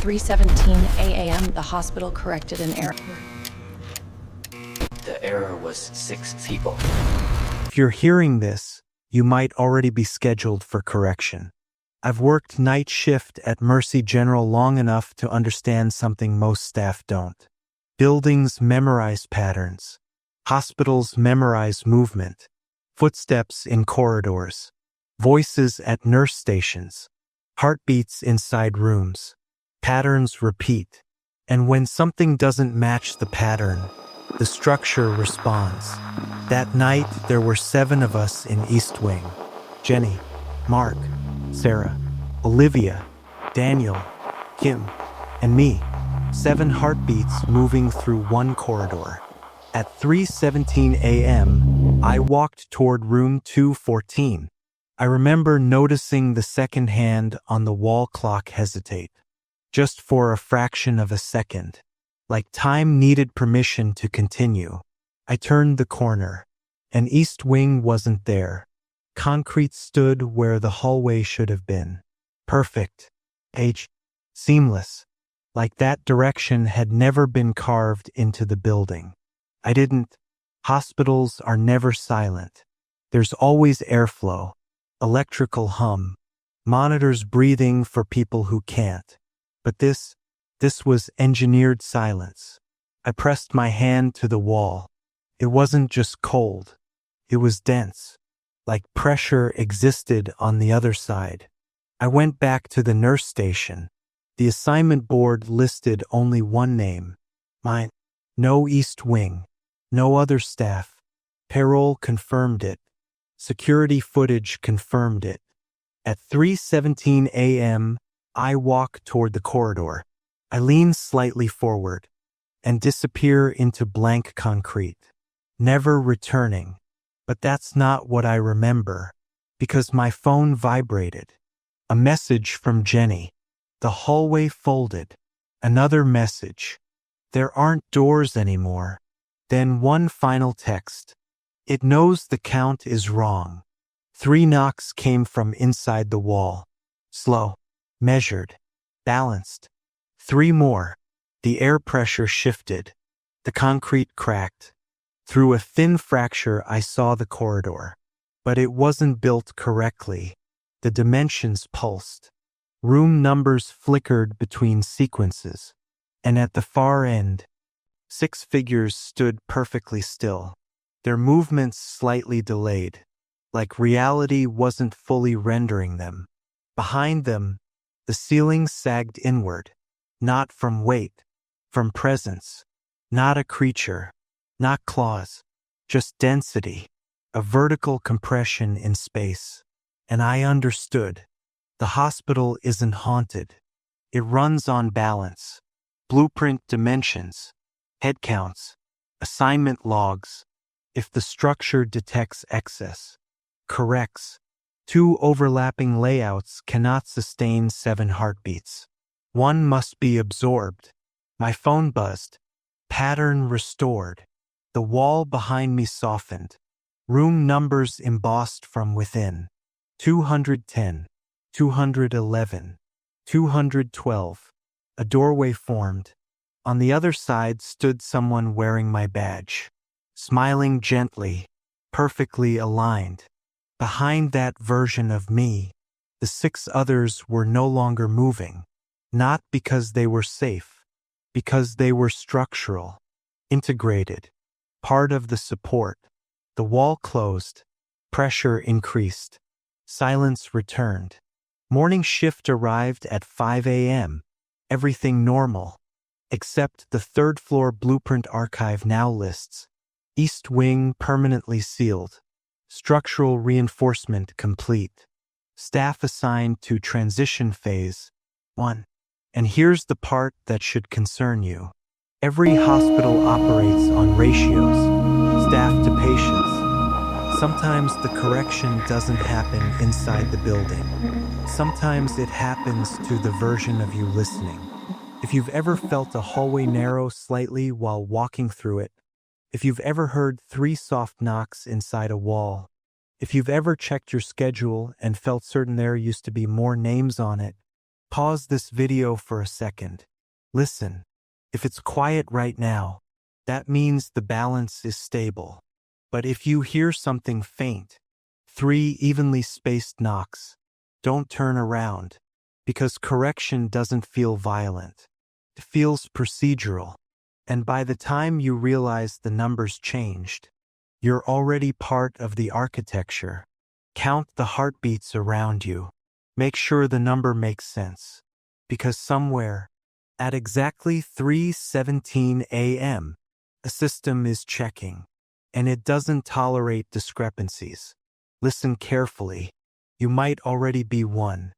3:17 a.m., the hospital corrected an error. The error was 6 people. If you're hearing this, you might already be scheduled for correction. I've worked night shift at Mercy General long enough to understand something most staff don't. Buildings memorize patterns. Hospitals memorize movement. Footsteps in corridors. Voices at nurse stations. Heartbeats inside rooms. Patterns repeat. And when something doesn't match the pattern, the structure responds. That night, there were 7 of us in East Wing. Jenny, Mark, Sarah, Olivia, Daniel, Kim, and me. 7 heartbeats moving through one corridor. At 3:17 a.m., I walked toward room 214. I remember noticing the second hand on the wall clock hesitate, just for a fraction of a second. Like time needed permission to continue. I turned the corner, and East Wing wasn't there. Concrete stood where the hallway should have been. Perfect. Seamless. Like that direction had never been carved into the building. I didn't. Hospitals are never silent. There's always airflow, electrical hum, monitors breathing for people who can't. But this was engineered silence. I pressed my hand to the wall. It wasn't just cold. It was dense. Like pressure existed on the other side. I went back to the nurse station. The assignment board listed only one name. Mine. No East Wing. No other staff. Payroll confirmed it. Security footage confirmed it. At 3:17 a.m., I walk toward the corridor. I lean slightly forward and disappear into blank concrete, never returning. But that's not what I remember, because my phone vibrated. A message from Jenny. The hallway folded. Another message. There aren't doors anymore. Then one final text. It knows the count is wrong. 3 knocks came from inside the wall. Slow, measured, balanced. 3 more. The air pressure shifted. The concrete cracked. Through a thin fracture, I saw the corridor. But it wasn't built correctly. The dimensions pulsed. Room numbers flickered between sequences. And at the far end, 6 figures stood perfectly still. Their movements slightly delayed, like reality wasn't fully rendering them. Behind them, the ceiling sagged inward. Not from weight, from presence. Not a creature, not claws, just density, a vertical compression in space. And I understood. The hospital isn't haunted. It runs on balance. Blueprint dimensions, headcounts, assignment logs. If the structure detects excess, corrects. 2 overlapping layouts cannot sustain 7 heartbeats. One must be absorbed. My phone buzzed. Pattern restored. The wall behind me softened. Room numbers embossed from within. 210, 211, 212. A doorway formed. On the other side stood someone wearing my badge. Smiling gently, perfectly aligned. Behind that version of me, the 6 others were no longer moving. Not because they were safe, because they were structural, integrated, part of the support. The wall closed, pressure increased, silence returned. Morning shift arrived at 5 a.m., everything normal, except the 3rd floor blueprint archive now lists, East Wing permanently sealed, structural reinforcement complete, staff assigned to transition phase 1. And here's the part that should concern you. Every hospital operates on ratios, staff to patients. Sometimes the correction doesn't happen inside the building. Sometimes it happens to the version of you listening. If you've ever felt a hallway narrow slightly while walking through it, if you've ever heard 3 soft knocks inside a wall, if you've ever checked your schedule and felt certain there used to be more names on it, Pause this video for a second. Listen. If it's quiet right now, that means the balance is stable. But if you hear something faint, 3 evenly spaced knocks, don't turn around, because correction doesn't feel violent. It feels procedural. And by the time you realize the numbers changed, you're already part of the architecture. Count the heartbeats around you. Make sure the number makes sense. Because somewhere, at exactly 3:17 a.m., a system is checking, and it doesn't tolerate discrepancies. Listen carefully. You might already be one.